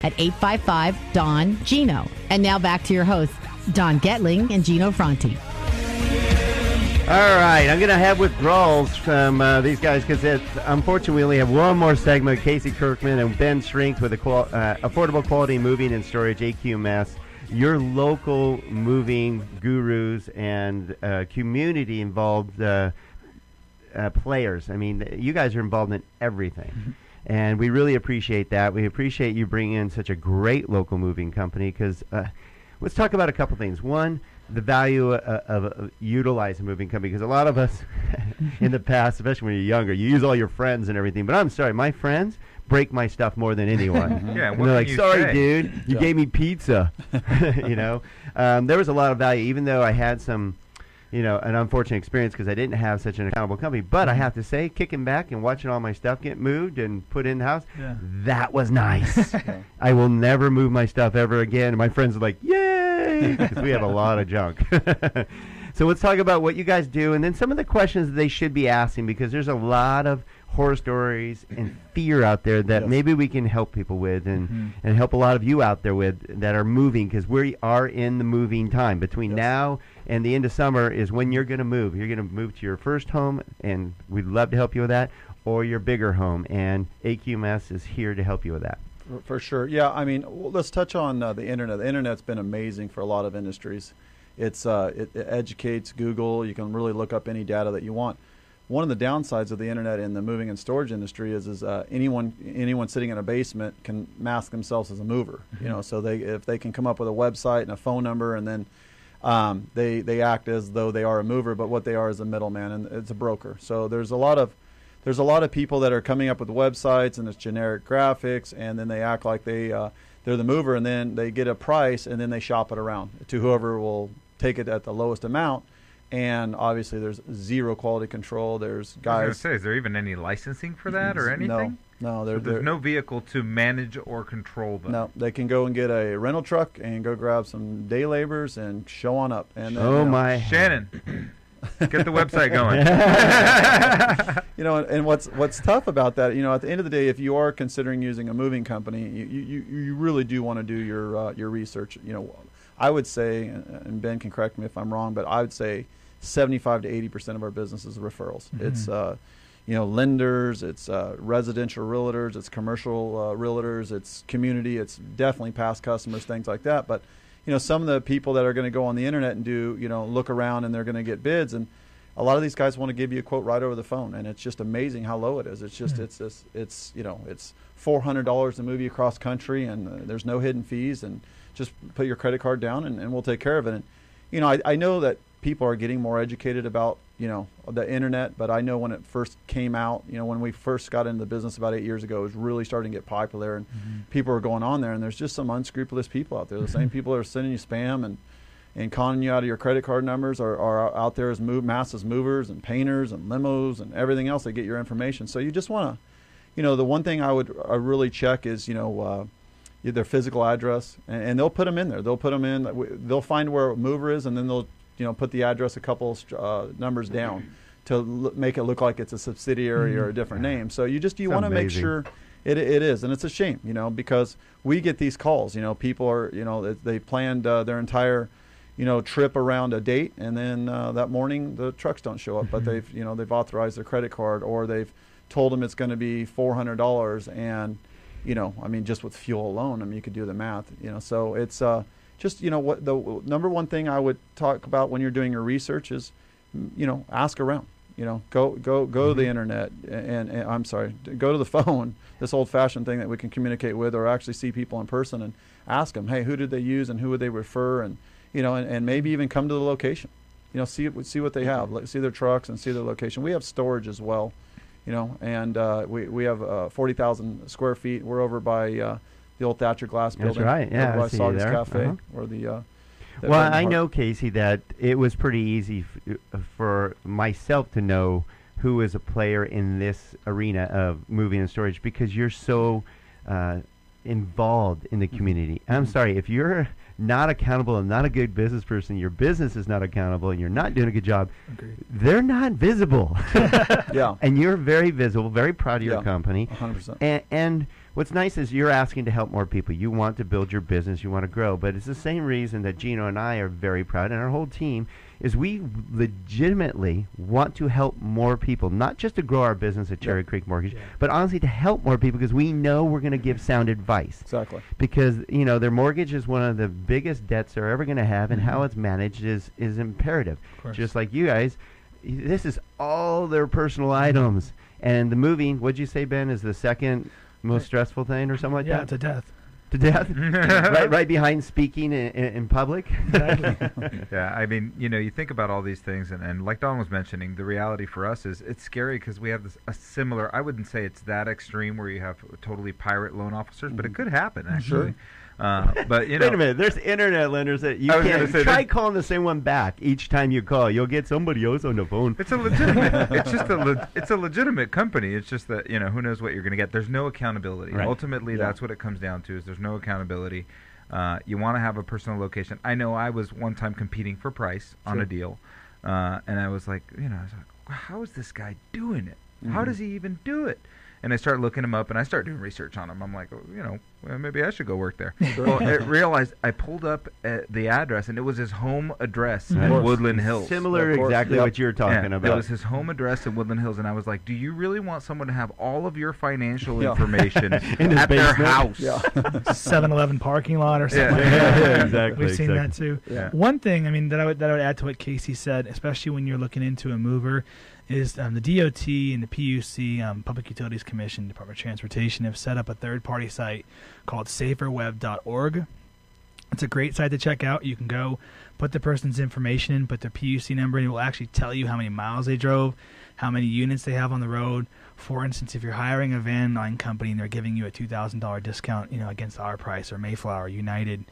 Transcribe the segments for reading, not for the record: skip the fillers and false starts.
at 855-DON-GINO. And now back to your hosts, Don Getling and Gino Franti. All right, I'm going to have withdrawals from these guys because unfortunately we only have one more segment. Casey Kirkman and Ben Shrinks with Affordable Quality Moving and Storage, AQMS, your local moving gurus and community-involved players. I mean, you guys are involved in everything, and we really appreciate that. We appreciate you bringing in such a great local moving company because let's talk about a couple things. One, the value of utilizing a moving company, because a lot of us in the past, especially when you're younger, you use all your friends and everything. But I'm sorry, my friends break my stuff more than anyone. Yeah, and they're like, sorry, dude, you gave me pizza. You know, there was a lot of value, even though I had some, an unfortunate experience because I didn't have such an accountable company. But I have to say, kicking back and watching all my stuff get moved and put in the house, that was nice. I will never move my stuff ever again. And my friends are like, yay, because we have a lot of junk. So let's talk about what you guys do and then some of the questions that they should be asking, because there's a lot of horror stories and fear out there that maybe we can help people with and help a lot of you out there with that are moving, because we are in the moving time. Between now and the end of summer is when you're going to move. You're going to move to your first home, and we'd love to help you with that, or your bigger home, and AQMS is here to help you with that. For sure. Yeah, I mean, let's touch on the Internet. The Internet's been amazing for a lot of industries. It educates. Google. You can really look up any data that you want. One of the downsides of the Internet in the moving and storage industry is anyone sitting in a basement can mask themselves as a mover. So if they can come up with a website and a phone number, and then they act as though they are a mover, but what they are is a middleman, and it's a broker. So there's a lot of people that are coming up with websites and it's generic graphics, and then they act like they're the mover, and then they get a price, and then they shop it around to whoever will take it at the lowest amount. And obviously, there's zero quality control. There's guys. I was going to say, is there even any licensing for that or anything? No. So there's no vehicle to manage or control them. No, they can go and get a rental truck and go grab some day laborers and show on up. And then, my Shannon, get the website going. And what's tough about that, at the end of the day, if you are considering using a moving company, you really do want to do your research. I would say, and Ben can correct me if I'm wrong, but I would say 75 to 80% of our business is referrals. It's lenders, it's residential realtors, it's commercial realtors, it's community, it's definitely past customers, things like that. But some of the people that are going to go on the internet and do look around, and they're going to get bids, and a lot of these guys want to give you a quote right over the phone, and it's just amazing how low it is. It's just it's $400 to move you across country, and there's no hidden fees, and just put your credit card down and we'll take care of it. And I know that people are getting more educated about the internet, but I know when it first came out, when we first got into the business about 8 years ago, it was really starting to get popular, and people are going on there, and there's just some unscrupulous people out there. The same people that are sending you spam and conning you out of your credit card numbers are out there as mass movers and painters and limos and everything else. They get your information. So you just want to, the one thing I really check is their physical address, and they'll put them in there. They'll put them in. They'll find where a mover is, and then they'll put the address a couple numbers down to make it look like it's a subsidiary or a different name. So you want to make sure it is, and it's a shame, because we get these calls. People are they planned their entire trip around a date, and then that morning the trucks don't show up, but they've authorized their credit card, or they've told them it's going to be $400, and just with fuel alone, you could do the math, so it's just, what the number one thing I would talk about when you're doing your research is, ask around, go to the internet go to the phone, this old fashioned thing that we can communicate with, or actually see people in person and ask them, hey, who did they use and who would they refer? And, and maybe even come to the location, see what they have, see their trucks and see their location. We have storage as well. And we have 40,000 square feet. We're over by the old Thatcher Glass building. That's right, yeah. Over by Saugus Cafe. Well, I know, Casey, that it was pretty easy for myself to know who is a player in this arena of moving and storage, because you're so involved in the community. I'm sorry, if you're not accountable and not a good business person, your business is not accountable, and you're not doing a good job, they're not visible. Yeah. And you're very visible, very proud of your company. 100%. And what's nice is you're asking to help more people. You want to build your business. You want to grow. But it's the same reason that Gino and I are very proud, and our whole team, is we legitimately want to help more people, not just to grow our business at Cherry Creek Mortgage, but honestly to help more people because we know we're going to give sound advice. Exactly. Because, their mortgage is one of the biggest debts they're ever going to have, and how it's managed is imperative. Just like you guys, this is all their personal items. And the moving, what'd you say, Ben, is the second most stressful thing or something like that? Yeah, to death. To death? right behind speaking in public? Exactly. Yeah, I mean, you think about all these things, and like Don was mentioning, the reality for us is it's scary because we have a similar, I wouldn't say it's that extreme where you have totally pirate loan officers, but it could happen, actually. Sure. But Wait a minute, there's internet lenders that you can't try calling the same one back each time you call. You'll get somebody else on the phone. It's a legitimate. It's just it's a legitimate company. It's just that who knows what you're going to get. There's no accountability. Right. Ultimately, that's what it comes down to. Is there's no accountability. You want to have a personal location. I know I was one time competing for price on a deal, and I was like, how is this guy doing it? How does he even do it? And I started looking him up, and I started doing research on him. I'm like, well, maybe I should go work there. Well, I realized I pulled up the address, and it was his home address in Woodland Hills. Similar exactly what you were talking about. It was his home address in Woodland Hills, and I was like, do you really want someone to have all of your financial information at their house? 7-Eleven parking lot or something like Yeah, that. exactly. We've seen that too. Yeah. One thing, that I would add to what Casey said, especially when you're looking into a mover, is the DOT and the PUC, Public Utilities Commission, Department of Transportation, have set up a third-party site called saferweb.org. It's a great site to check out. You can go put the person's information in, put their PUC number in. It will actually tell you how many miles they drove, how many units they have on the road. For instance, if you're hiring a van line company and they're giving you a $2,000 discount, against our price, or Mayflower, United,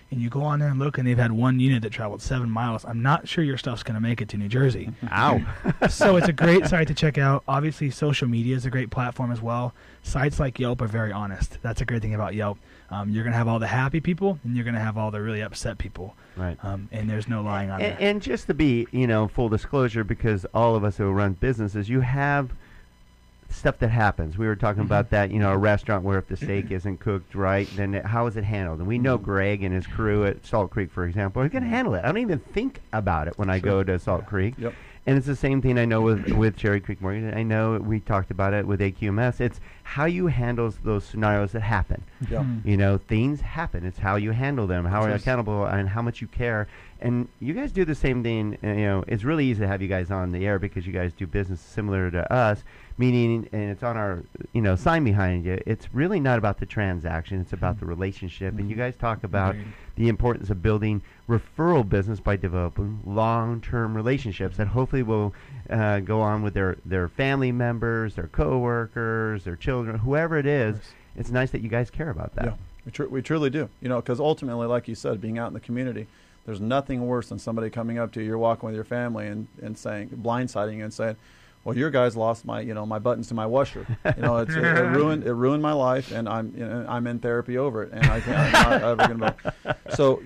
and you go on there and look, and they've had one unit that traveled 7 miles, I'm not sure your stuff's going to make it to New Jersey. Ow. So it's a great site to check out. Obviously, social media is a great platform as well. Sites like Yelp are very honest. That's a great thing about Yelp. You're going to have all the happy people, and you're going to have all the really upset people. Right. And there's no lying on that. And just to be, full disclosure, because all of us who run businesses, you have stuff that happens. We were talking about that, a restaurant where if the steak isn't cooked right, then how is it handled? And we know Greg and his crew at Salt Creek, for example, are going to handle it. I don't even think about it when I go to Salt Creek. Yep. And it's the same thing I know with Cherry Creek Mortgage. I know we talked about it with AQMS. It's how you handle those scenarios that happen. Yeah. Things happen. It's how you handle them, how accountable, and how much you care. And you guys do the same thing. It's really easy to have you guys on the air because you guys do business similar to us, meaning, and it's on our, sign behind you. It's really not about the transaction. It's about the relationship. And you guys talk about the importance of building referral business by developing long-term relationships that hopefully will go on with their family members, their coworkers, their children, whoever it is. It's nice that you guys care about that. Yeah, we truly do. Because ultimately, like you said, being out in the community, there's nothing worse than somebody coming up to you, you're walking with your family and saying, blindsiding you and saying, well, your guys lost my, my buttons to my washer. It ruined my life, and I'm in therapy over it, and I'm not ever going to. So,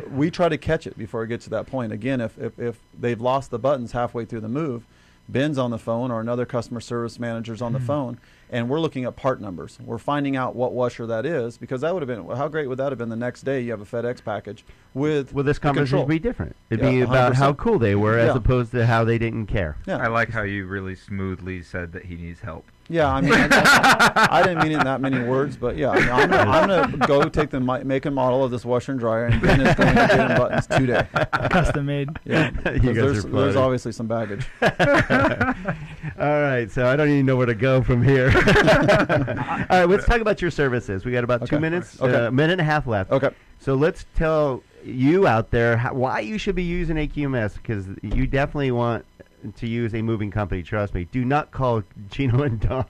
we try to catch it before it gets to that point. Again, if they've lost the buttons halfway through the move, Ben's on the phone or another customer service manager's on the phone, and we're looking at part numbers. We're finding out what washer that is, because that would have been, how great would that have been the next day you have a FedEx package with this conversation would be different. It'd be 100%. about how cool they were as opposed to how they didn't care. Yeah. I like how you really smoothly said that he needs help. Yeah, I didn't mean it in that many words, but yeah, I'm going to go take the make and model of this washer and dryer, and Ben is going to get him buttons today. Custom made. Yeah, there's obviously some baggage. All right, so I don't even know where to go from here. All right, let's talk about your services. We got about 2 minutes, a minute and a half left. Okay. So let's tell you out there why you should be using AQMS, because you definitely want to use a moving company. Trust me. Do not call Gino and Don.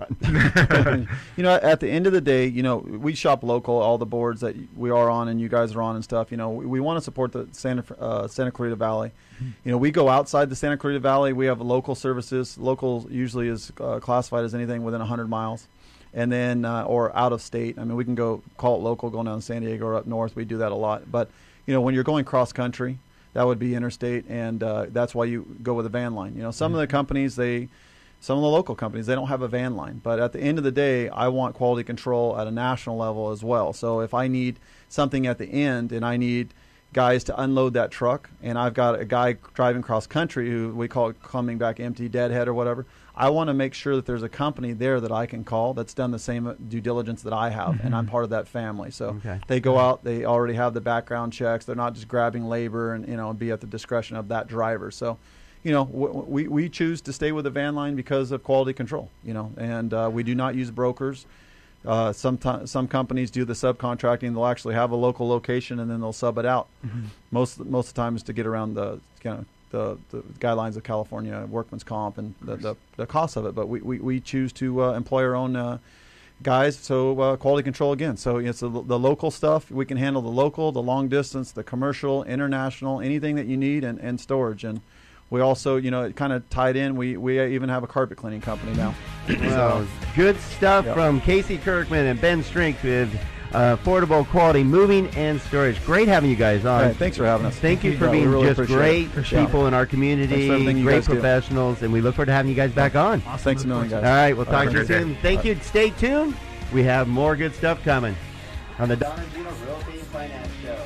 At the end of the day, we shop local, all the boards that we are on and you guys are on and stuff. We want to support the Santa Clarita Valley. We go outside the Santa Clarita Valley. We have local services. Local usually is classified as anything within 100 miles. And then, or out of state. I mean, we can go call it local, going down to San Diego or up north. We do that a lot. But, when you're going cross country, that would be interstate, and that's why you go with a van line. Some of the companies, they some of the local companies, they don't have a van line. But at the end of the day, I want quality control at a national level as well. So if I need something at the end and I need guys to unload that truck, and I've got a guy driving cross country who we call it coming back empty, deadhead or whatever, I want to make sure that there's a company there that I can call that's done the same due diligence that I have, and I'm part of that family. So they go out, they already have the background checks. They're not just grabbing labor and be at the discretion of that driver. So, we choose to stay with the van line because of quality control. And we do not use brokers. Some companies do the subcontracting. They'll actually have a local location and then they'll sub it out. Most of the time is to get around the guidelines of California workman's comp and the cost of it. But we choose to employ our own guys. So quality control again. So it's the local stuff. We can handle the local, the long distance, the commercial, international, anything that you need, and storage. And we also, it kind of tied in. We even have a carpet cleaning company now. Well, good stuff from Casey Kirkman and Ben Strink with affordable quality moving and storage. Great having you guys on. Right, thanks for having us. Thank you for being really just great people in our community, great professionals, and we look forward to having you guys back on. Awesome. Thanks a million, guys. All right, we'll talk to you soon. Thank you. Stay tuned. We have more good stuff coming on the Don and Gino Real Estate and Finance Show.